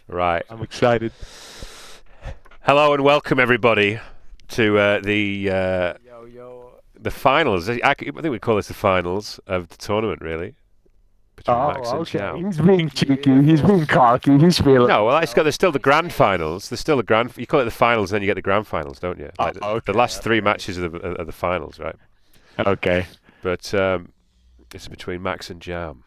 Right. I'm excited. Hello and welcome everybody to the finals. I think we call this the finals of the tournament, really. Between Max and Jam. He's being cheeky. He's being cocky. He's feeling. No, well, there's still the grand finals. There's still the grand. You call it the finals, then you get the grand finals, don't you? Like the last three matches are the finals, right? Okay. But it's between Max and Jam.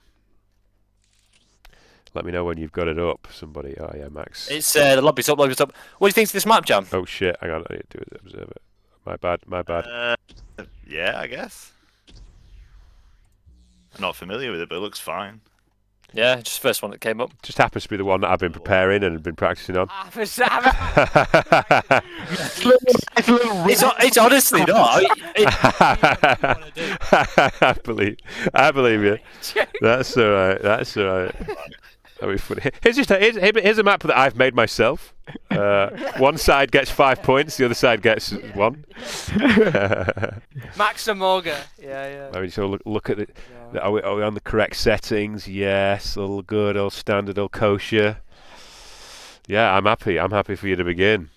Let me know when you've got it up, somebody. Oh yeah, Max. It's the lobby's up. What do you think of this map, Jam? Oh shit! Hang on, I need to observe it. My bad. Yeah, I guess. I'm not familiar with it, but it looks fine. Yeah, just the first one that came up. Just happens to be the one that I've been preparing and been practicing on. It's honestly not. I believe you. That's all right. That'll be funny. Here's a map that I've made myself. One side gets 5 points, the other side gets 1. Max and Morga. Yeah. I mean, so look at it. Yeah. Are we on the correct settings? Yes, all good, all standard, all kosher. Yeah, I'm happy. I'm happy for you to begin.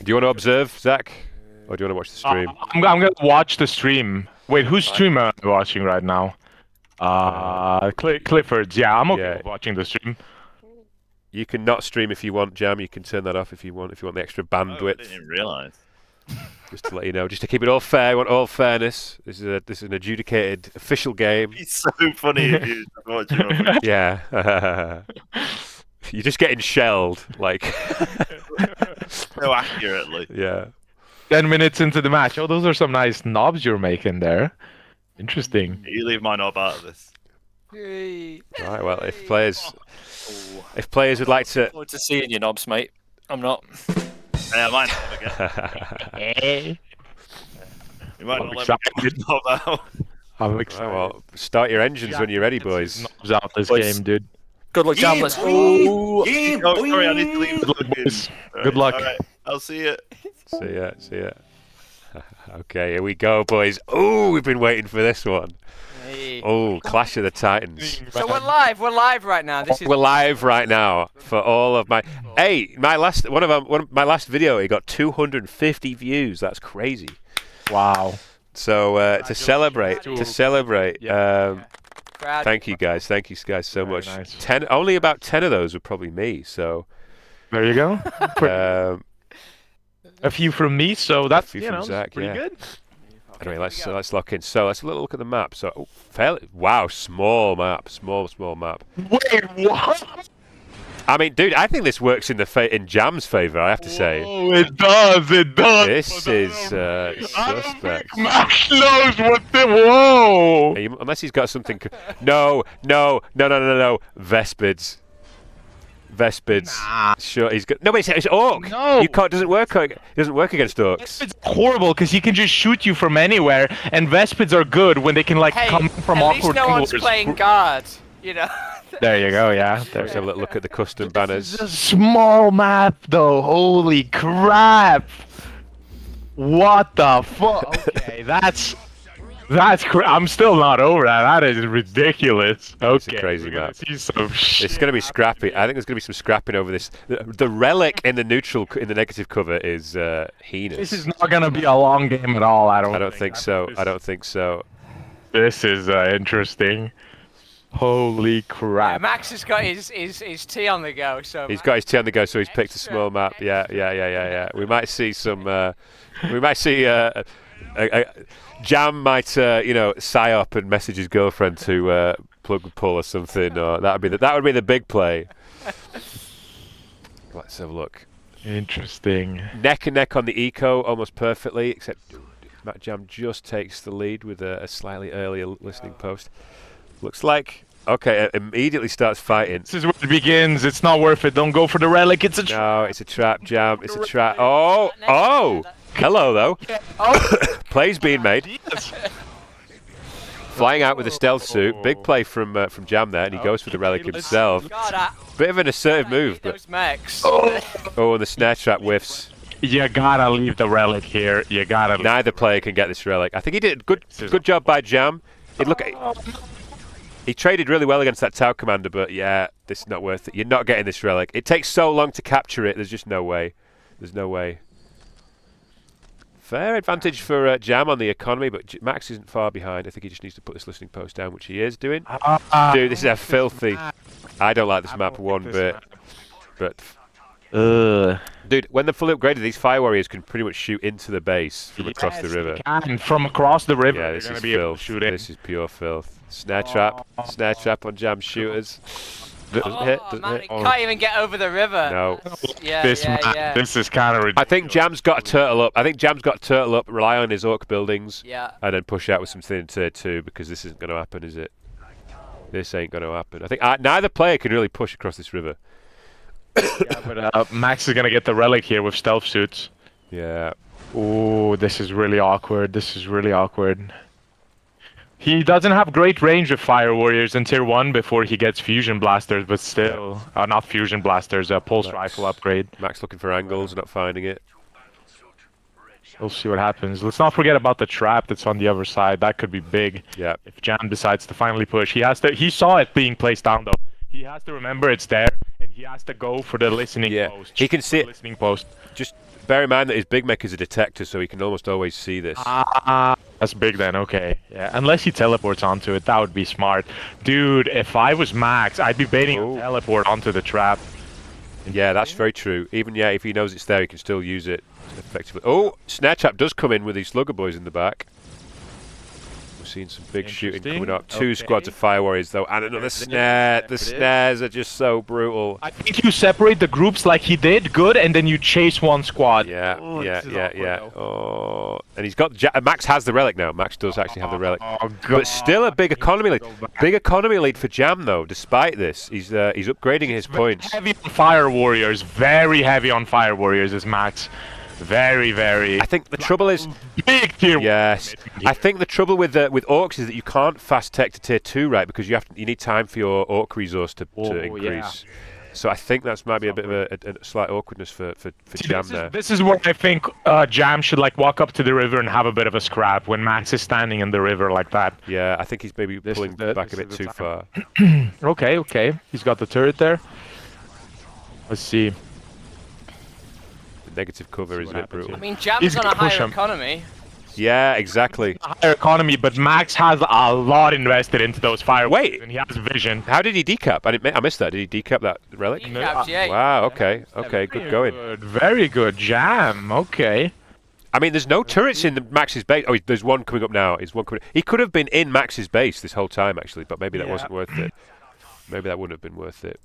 Do you want to observe, Zach? Or do you want to watch the stream? I'm going to watch the stream. Wait, whose stream am I watching right now? Clifford's. Yeah, I'm okay with watching the stream. You can not stream if you want, Jam. You can turn that off if you want. If you want the extra bandwidth. Oh, I didn't realise. Just to let you know, just to keep it all fair. I want all fairness. This is an adjudicated official game. It's so funny if you watch it. Yeah. You're just getting shelled, like. So accurately. Yeah. 10 minutes into the match. Oh, those are some nice knobs you're making there. Interesting. You leave my knob out of this. Right. Well, if players would like to. Look forward to seeing your knobs, mate. I'm not. Yeah, mine knob again. You might not let me get my knob out. I'm excited. Right, well, start your engines when you're ready, boys. Knobs out this game, dude. Good luck, Jam. Let's. Oh, sorry, I need to leave. Good luck. All right, I'll see you. See ya. Okay, here we go, boys. Oh, we've been waiting for this one. Hey. Oh, Clash of the Titans. So we're live. We're live right now. We're live right now for all of my. Hey, my last my last video, it got 250 views. That's crazy. Wow. So to celebrate, thank you guys so much. Nice. Only about 10 of those were probably me. So there you go. A few from me, so that's Zach, pretty good. Anyway, let's lock in. So let's have a little look at the map. So small map, small map. Wait, what? I mean, dude, I think this works in Jam's favor. I have to say. Oh, it does. This is suspect. Max knows what the whoa. Unless he's got something. No. Vespids. Nah. Sure, he's got. No, but it's Orc. No. You can't. Doesn't work against Orcs. It's horrible because he can just shoot you from anywhere, and Vespids are good when they can come from at awkward least no one's angles. playing guard. You know. There you go. Yeah. Let's have a little look at the custom banners. It's a small map, though. Holy crap! What the fuck? Okay, that's I'm still not over that. That is ridiculous. Okay, It's a crazy map. See some shit. It's going to be scrappy. I think there's going to be some scrapping over this. The relic in the negative cover is heinous. This is not going to be a long game at all. I don't think so. I don't think so. This is interesting. Holy crap! Max has got his tea on the go. So He's got his tea on the go, so he's picked a small map. Yeah. We might see some. We might see. Jam might, psyop and message his girlfriend to plug and pull or something. Or that would be the big play. Let's have a look. Interesting. Neck and neck on the eco, almost perfectly, except Matt Jam just takes the lead with a slightly earlier listening post. Looks like immediately starts fighting. This is where it begins. It's not worth it. Don't go for the relic. It's a trap. No, it's a trap, Jam. It's a trap. Oh. Hello, though. Plays being made. Flying out with a stealth suit. Big play from Jam there, and he goes for the relic himself. Bit of an assertive move, but. And the snare trap whiffs. You gotta leave the relic here. You gotta. Neither player can get this relic. I think he did a good job by Jam. He traded really well against that Tau commander, but yeah, this is not worth it. You're not getting this relic. It takes so long to capture it. There's just no way. There's no way. Fair advantage for Jam on the economy, but Max isn't far behind. I think he just needs to put this listening post down, which he is doing. Dude, this is a filthy. I don't like this map one bit. But dude, when they're fully upgraded, these fire warriors can pretty much shoot into the base from across the river. And from across the river, Yeah, this they're is gonna be able to filth. shoot in. This is pure filth. Snare trap on Jam shooters. Doesn't hit. Oh, Doesn't man, hit. it can't even get over the river. No. Yeah, This yeah, man, yeah. this is kind of ridiculous. I think Jam's got to turtle up. I think Jam's got to turtle up, rely on his Orc buildings, Yeah. and then push out with something in tier 2, because this isn't going to happen, is it? This ain't going to happen. I think neither player can really push across this river. Yeah, but Max is gonna get the relic here with stealth suits. Yeah. Ooh, this is really awkward. This is really awkward. He doesn't have great range with fire warriors in tier 1 before he gets fusion blasters, but still, not fusion blasters, a pulse rifle upgrade. Max looking for angles, not finding it. We'll see what happens. Let's not forget about the trap that's on the other side. That could be big. Yeah. If Jam decides to finally push, he has to. He saw it being placed down though. He has to remember it's there, and he has to go for the listening post. He can see it. Listening post. Just bear in mind that his big mech is a detector, so he can almost always see this. That's big then. Okay. Yeah. Unless he teleports onto it, that would be smart, dude. If I was Max, I'd be baiting a teleport onto the trap. Yeah, that's very true. Even if he knows it's there, he can still use it effectively. Oh, Snare Trap does come in with these Slugger Boys in the back. We're seeing some big shooting coming up. Two squads of Fire Warriors, though, and another snare. The snares are just so brutal. I think you separate the groups like he did, good, and then you chase one squad. Yeah, Oh, yeah, this is yeah, awkward, yeah. though. Oh, and he's got Max has the relic now. Max does actually have the relic, Oh, but still a big economy lead. go back. Big economy lead for Jam though. Despite this, he's upgrading his points. Heavy on fire warriors, very heavy on fire warriors is Max. Very, very. I think the trouble is, Big tier. yes, I think the trouble with Orks is that you can't fast tech to tier 2, right? Because you need time for your Orc resource to increase. So I think that's might be a bit of a slight awkwardness for Jam there. This is where I think Jam should like walk up to the river and have a bit of a scrap when Max is standing in the river like that. Yeah, I think he's maybe pulling back a bit too far. Okay. He's got the turret there. Let's see. The negative cover is a bit brutal. I mean, Jam's He's on a gonna push higher him. economy. Yeah, exactly. Higher economy, but Max has a lot invested into those fire. Wait. And he has vision. How did he decap? I missed that. Did he decap that relic? Decaps, yeah. Wow. Okay. Good going. Very good, Jam. Okay. I mean, there's no turrets in Max's base. Oh, there's one coming up now. He could have been in Max's base this whole time, actually, but maybe that wasn't worth it. Maybe that wouldn't have been worth it.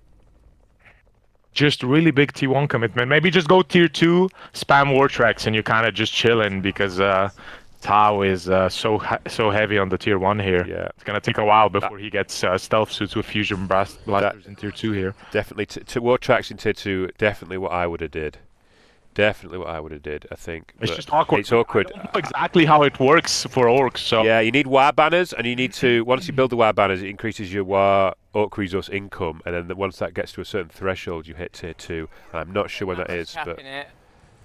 Just really big T1 commitment. Maybe just go tier 2, spam war tracks, and you're kind of just chilling because Tau is so heavy on the tier 1 here. Yeah. It's gonna take a while before he gets stealth suits with fusion blasters in tier 2 here. Definitely to war tracks in tier 2. Definitely what I would have did. Definitely what I would have did. I think. It's But just awkward. It's awkward. I don't know exactly how it works for Orcs. So Yeah, you need war banners, and you need to once you build the war banners, it increases your war Orc resource income, and then once that gets to a certain threshold, you hit tier 2. I'm not sure when that is, but Capping it.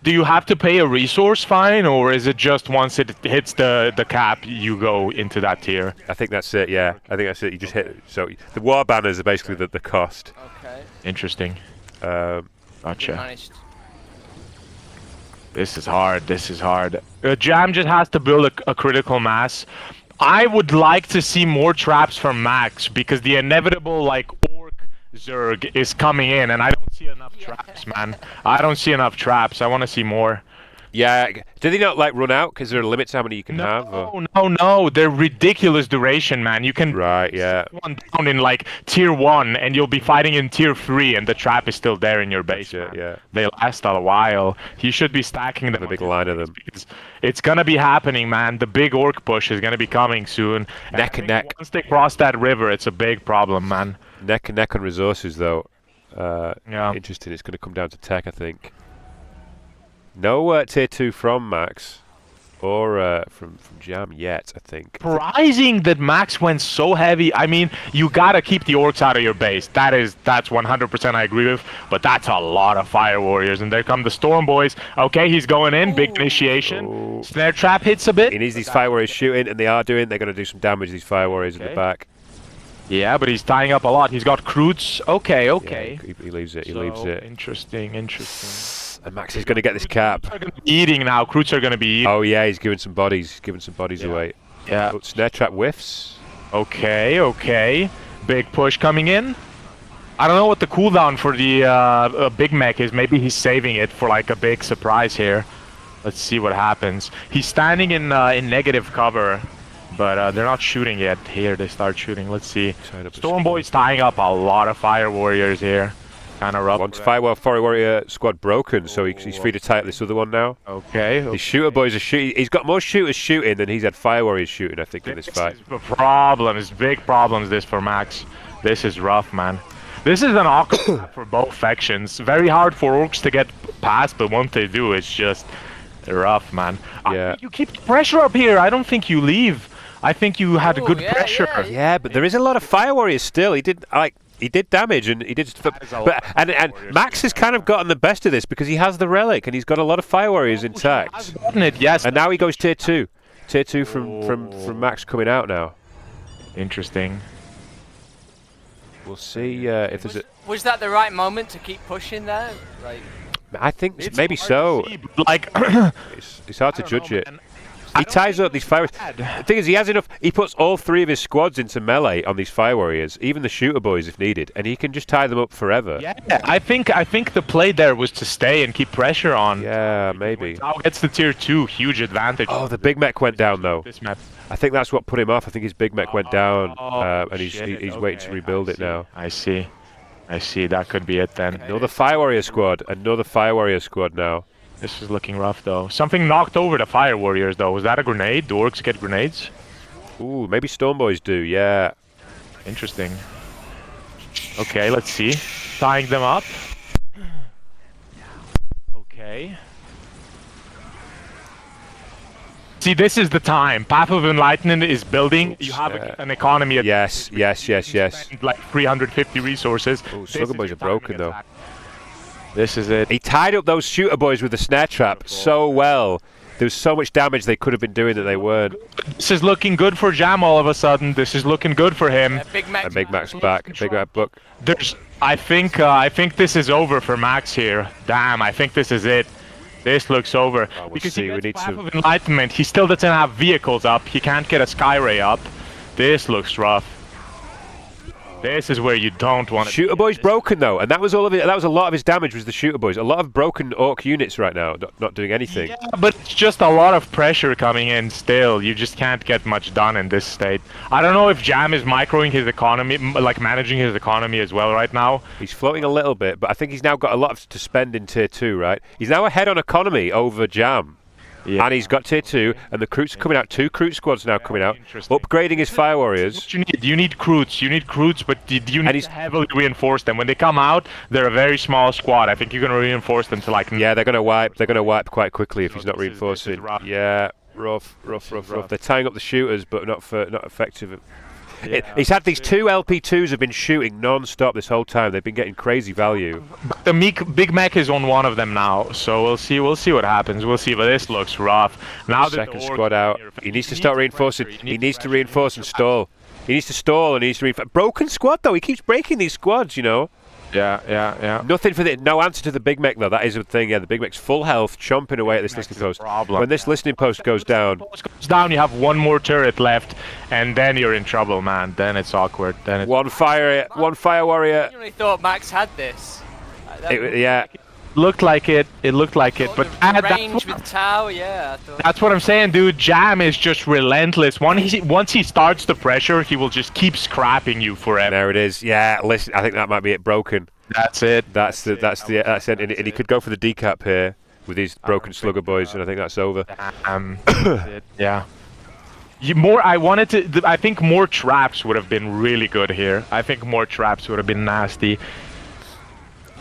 do you have to pay a resource fine, or is it just once it hits the cap, you go into that tier? I think that's it. Yeah, I think that's it. You just hit. So the war banners are basically the cost. Okay. Interesting. Good Gotcha. managed. This is hard. Jam just has to build a critical mass. I would like to see more traps from Max because the inevitable like Orc Zerg is coming in, and I don't see enough traps, man. I don't see enough traps. I want to see more. Yeah, did they not like run out because there are limits how many you can have? Or? No. They're ridiculous duration, man. You can Right, yeah. one down in like tier 1, and you'll be fighting in tier 3, and the trap is still there in your base. Shit, man. yeah. They last a while. He should be stacking them. A big line of them. Because it's gonna be happening, man. The big Orc push is gonna be coming soon. Neck and neck. Once they cross that river, it's a big problem, man. Neck and neck on resources, though. Yeah. Interesting. It's going to come down to tech, I think. No tier 2 from Max or from Jam yet, I think. Surprising that Max went so heavy. I mean, you gotta keep the Orcs out of your base. That's 100% I agree with. But that's a lot of Fire Warriors, and there come the Storm Boys. Okay, he's going in. Big initiation. Ooh. Snare trap hits a bit. He needs these Fire Warriors shooting, and they are doing. They're going to do some damage, these Fire Warriors in the back. Yeah, but he's tying up a lot. He's got Croots. Okay, okay. Yeah, he leaves it. He So, leaves it. Interesting, interesting. And Max is going to get this cap. Croots are gonna be eating now. Croots are gonna be eating. Oh yeah, he's giving some bodies. He's giving some bodies away. Yeah. Oh, snare trap whiffs. Okay, okay. Big push coming in. I don't know what the cooldown for the Big Mech is. Maybe he's saving it for like a big surprise here. Let's see what happens. He's standing in negative cover, but they're not shooting yet. Here they start shooting. Let's see. Storm Boy's tying up a lot of Fire Warriors here. Kind of rough. Once Fire Warrior squad broken, so he's free to tie up this other one now. Okay. His shooter boys are shooting. He's got more shooters shooting than he's had Fire Warriors shooting, I think, in this fight. Problems, big problems this for Max. This is rough, man. This is an awkward map for both factions. Very hard for Orks to get past, but once they do, it's just rough, man. Yeah. You keep the pressure up here. I don't think you leave. I think you had Oh, good yeah, pressure. yeah. Yeah, but there is a lot of Fire Warriors still. He did damage and he did. And Max has kind of gotten the best of this because he has the relic and he's got a lot of Fire Warriors intact. Gotten it, yes. And now he goes tier 2. Tier 2 from Max coming out now. Interesting. We'll see if there's a. Was that the right moment to keep pushing there? Like, I think It's maybe hard so. to see, but, like, It's hard to I don't judge know, it. man. He ties up these fire. The thing is, he has enough. He puts all 3 of his squads into melee on these Fire Warriors, even the shooter boys if needed, and he can just tie them up forever. Yeah, I think the play there was to stay and keep pressure on. Yeah, maybe. Now gets the tier 2, huge advantage. Oh, the Big Mech went down though. This map. I think that's what put him off. I think his Big Mech went down, and he's shit, waiting to okay, rebuild I it now. see. I see. That could be it then. Another Fire Warrior squad. Another Fire Warrior squad now. This is looking rough though. Something knocked over the Fire Warriors though. Was that a grenade? Do Orks get grenades? Ooh, maybe Storm Boys do. Yeah. Interesting. Okay, let's see. Tying them up. Okay. See, this is the time. Path of Enlightenment is building. You have an economy at Yes. spend like 350 resources. Oh, This Slugger is Boys your are time broken to though. attack. This is it. He tied up those shooter boys with the snare trap so well. There was so much damage they could have been doing that they weren't. This is looking good for Jam all of a sudden. This is looking good for him. Big Mac. And Big Mac's back. Big Mac book. There's, I think this is over for Max here. Damn, I think this is it. This looks over. We'll Because see, he we gets need Path to- of Enlightenment. He still doesn't have vehicles up. He can't get a Skyray up. This looks rough. This is where you don't want to. Shooter boys broken though, and that was all of it. That was a lot of his damage was the shooter boys. A lot of broken Orc units right now, not doing anything. Yeah, but it's just a lot of pressure coming in still. You just can't get much done in this state. I don't know if Jam is microing his economy, like managing his economy as well right now. He's floating a little bit, but I think he's now got a lot to spend in tier 2, right? He's now ahead on economy over Jam. Yeah. And he's got tier 2, and the Croots are coming out. 2 Croot squads now coming out. Interesting. Upgrading his Fire Warriors. What you need Croots. You need Croots, but you need he's- to heavily reinforce them. When they come out, they're a very small squad. I think you're gonna reinforce them to like. Yeah, they're gonna wipe. They're gonna wipe quite quickly if he's not this is reinforcing. rough. Yeah, rough. They're tying up the shooters, but not effective. Yeah. He's had these 2 LP2s have been shooting non-stop this whole time. They've been getting crazy value. The Big Mac is on one of them now, so we'll see what happens. We'll see, but this looks rough. Now that the Second Orcs squad are out. here, He needs to you start need reinforcing. pressure, you He need needs to pressure. reinforce and stall. He needs to stall and he needs to reinforce. Broken squad though. He keeps breaking these squads. You know. Yeah. Nothing for the no answer to the Big Mech though. That is a thing. Yeah, the Big Mech's full health, chomping away at this listening post. problem. When this listening post goes down, Goes down, you have one more turret left, and then you're in trouble, man. Then it's awkward. Then it's one Fire Warrior. I genuinely thought Max had this. Yeah. looked like it. It looked like it, but the that's range with Tau, yeah. I thought. That's what I'm saying, dude. Jam is just relentless. Once he starts the pressure, he will just keep scrapping you forever. There it is. Yeah. Listen, I think that might be it. Broken. That's it. That's it. And he could go for the decap here with these broken slugger boys, and I think that's over. That's it. Yeah. I think more traps would have been really good here. I think more traps would have been nasty.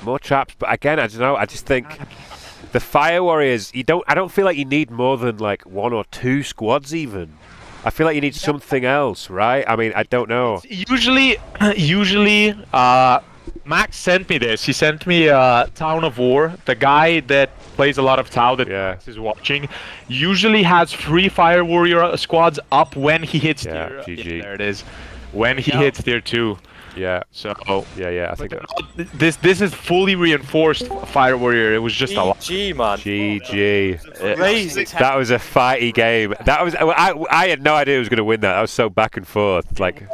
More traps, but again, I don't know. I just think the Fire Warriors. I don't feel like you need more than like 1 or 2 squads even. I feel like you need something else, right? I mean, I don't know. Usually, Max sent me this. He sent me Town of War. The guy that plays a lot of Tau that Yeah. Max is watching usually has 3 Fire Warrior squads up when he hits Yeah, tier. GG. There it is. when he hits tier 2. Yeah, So yeah. I think this is fully reinforced Fire Warrior. It was just a lot. GG, man. GG. Crazy. That was a fighty game. That was I had no idea who was going to win that. That was so back and forth. Like,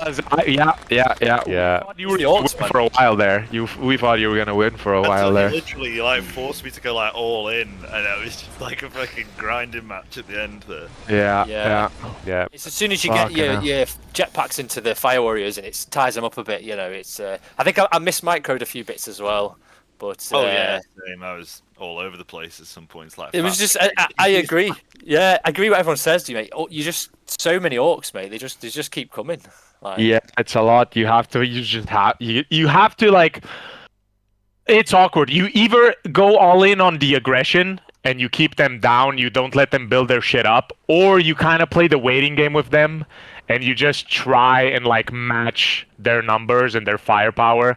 Yeah. Yeah. You were The gonna Orks, win man. for a while there. We thought you were gonna win for a while there. Literally, you like forced me to go like all in, and it was just like a fucking grinding match at the end there. Yeah. yeah. It's as soon as you Fucking get hell. your jetpacks into the Fire Warriors and it ties them up a bit, you know. It's I think I mismicroed a few bits as well, but Oh yeah, same. I was all over the place at some points. Like it was fast. just I agree. Yeah, I agree what everyone says to you, mate. Oh, you just so many orcs, mate. They just keep coming. Like, Yeah, it's a lot. You have to. You just have. You have to like. It's awkward. You either go all in on the aggression and you keep them down. You don't let them build their shit up, or you kind of play the waiting game with them, and you just try and like match their numbers and their firepower.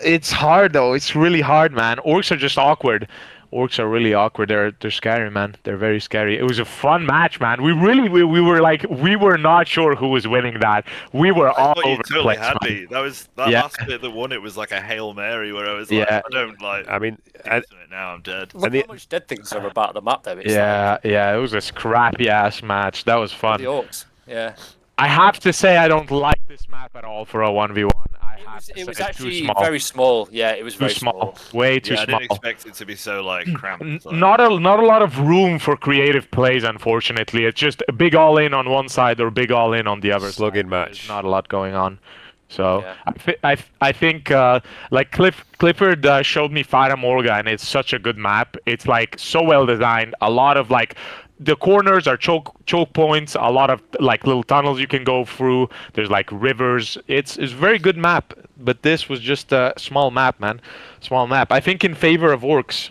It's hard though. It's really hard, man. Orcs are just awkward. Orcs are really awkward. They're scary, man. They're very scary. It was a fun match, man. We were like we were not sure who was winning that. We were I all thought you over the totally place, had man. me. That was that Yeah. last bit that won. It was like a Hail Mary where I was like, Yeah. I don't like. I mean, it now I'm dead. look And the- how much dead things are about the map, though. It's Yeah, it was a scrappy ass match. That was like, fun. the orcs. Yeah. I have to say I don't like this map at all for a 1v1. It was It's actually too small. very small. Yeah, it was Too very small. Way too Yeah, I small. didn't expect it to be so like cramped. Like, Not a lot of room for creative plays, unfortunately. It's just a big all in on one side or big all in on the other. Slugging side. match. There's not a lot going on. So Yeah. I think like Clifford showed me Fata Morga, and it's such a good map. It's like so well designed. A lot of like the corners are choke points. A lot of like little tunnels you can go through. There's like rivers. It's a very good map. But this was just a small map, man. Small map. I think in favor of Orks.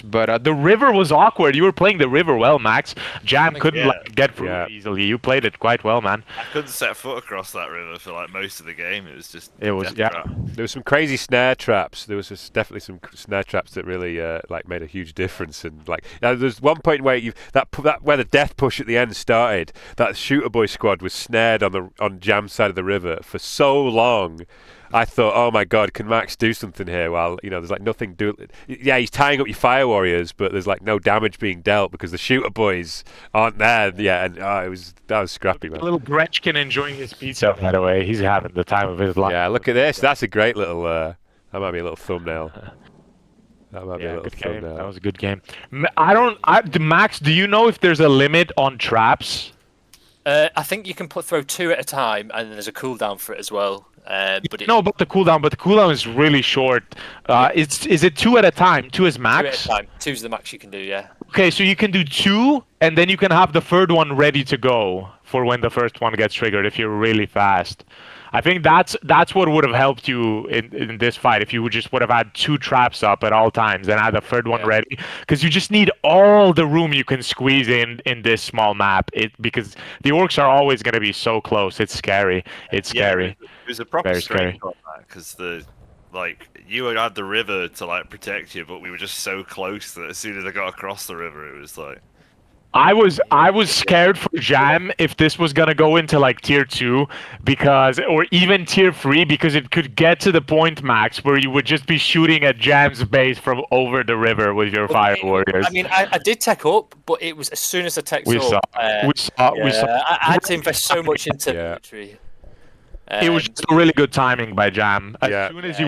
But the river was awkward. You were playing the river well, Max. Jam couldn't Yeah. like get through Yeah. it easily. You played it quite well, man. I couldn't set foot across that river for like most of the game. It was just. It was- death yeah. trap. There was some crazy snare traps. There was definitely some snare traps that really like made a huge difference. And like there's one point where that where the death push at the end started. That shooter boy squad was snared on Jam's side of the river for so long. I thought, oh my god, can Max do something here? Well, there's like nothing Yeah, he's tying up your Fire Warriors, but there's like no damage being dealt because the shooter boys aren't there yet. And that was scrappy, man. A little Gretchen enjoying his pizza, by the way. He's having the time of his life. Yeah, look at this. That's a great little. That might be a little thumbnail. That might be a Yeah, little good game. thumbnail. That was a good game. Max, do you know if there's a limit on traps? I think you can throw 2 at a time, and there's a cooldown for it as well. But No, but the cooldown is really short. Is it 2 at a time? 2 is 2 max? at a time. 2's the max you can do. Yeah. Okay, so you can do 2, and then you can have the third one ready to go for when the first one gets triggered if you're really fast. I think that's what would have helped you in this fight if you would have had 2 traps up at all times and had the third one ready, because you just need all the room you can squeeze in this small map. Because the orcs are always going to be so close. It's scary. It's scary. It was a proper Very strain on that because you had the river to like protect you, but we were just so close that as soon as I got across the river, it was like. I was scared for Jam if this was gonna go into like tier 2 or even tier 3 because it could get to the point, Max, where you would just be shooting at Jam's base from over the river with your Fire Warriors. I mean, I did tech up, but it was as soon as I teched We up. saw. I had to invest so much into military. It was just really good timing by Jam. As soon as you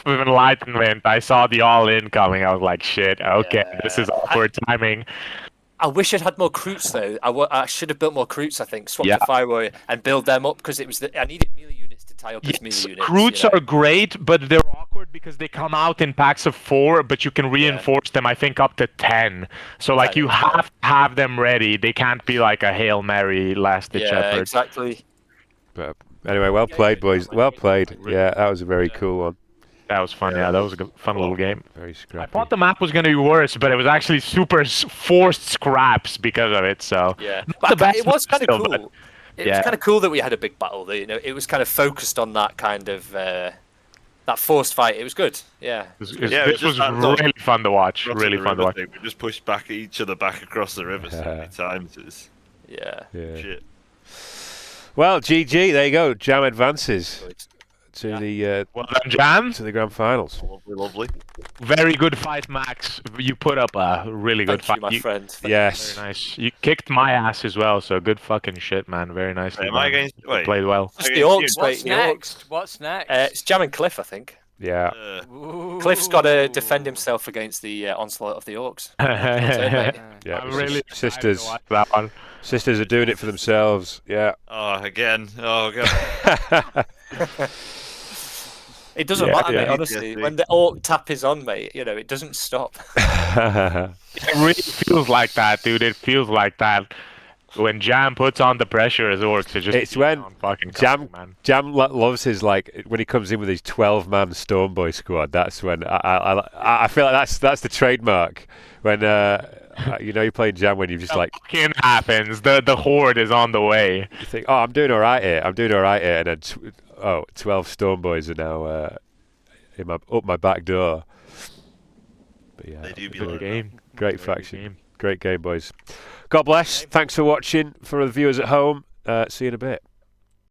with enlightenment, I saw the all-in coming. I was like, shit, okay, this is awkward timing. I wish I'd had more Kroots though. I should have built more Kroots. I think swap to Fire Warrior and build them up because I needed melee units to tie up his melee units. Kroots are great, but they're awkward because they come out in packs of 4, but you can reinforce them. I think up to 10. So like you have to have them ready. They can't be like a Hail Mary last ditch effort. Exactly. But anyway, well played, boys. Well played. Yeah, that was a very cool one. That was fun. Yeah, that was a fun little game. Very scrappy. I thought the map was going to be worse, but it was actually super forced scraps because of it. So yeah, not the best it was kind of still, cool. but- It was kind of cool that we had a big battle. It was kind of focused on that kind of that forced fight. It was good. Yeah. This just was that really fun to watch. Crossing Really the fun to river watch. thing. We just pushed each other back across the river so many times. It was Yeah. Yeah. shit. Well, GG. There you go. Jam advances to Yeah. the Well done, Jam. to the grand finals. Lovely, lovely. Very good fight, Max. You put up a really good Thank you, fight. my friend. Thank Yes. Very nice. You kicked my ass as well, so good fucking shit, man. Very nice. Wait, am I against? You Wait. played well. It's Okay, the Orks, mate. What's The Orks. next? What's next? It's Jam and Cliff, I think. Yeah. Cliff's got to defend himself against the onslaught of the Orcs. Yeah. I'm really sisters. excited to watch that one. Sisters are doing it for themselves. Yeah. Oh, again. Oh, God. It doesn't Yeah, matter, yeah. mate, honestly. Yeah. When the Orc tap is on, mate, it doesn't stop. It really feels like that, dude. It feels like that. When Jam puts on the pressure as Orcs, it just It's keeps when on fucking Jam coming, man. Jam loves his when he comes in with his 12-man Stormboy squad. That's when I feel like that's the trademark when you're playing Jam when you just like Fucking happens. The horde is on the way. you think, oh, I'm doing all right here, and then 12 Stormboys are now up my back door. But yeah, They do be Good like game. great Very good faction, game. great game, boys. God bless. Thanks for watching. For the viewers at home, see you in a bit.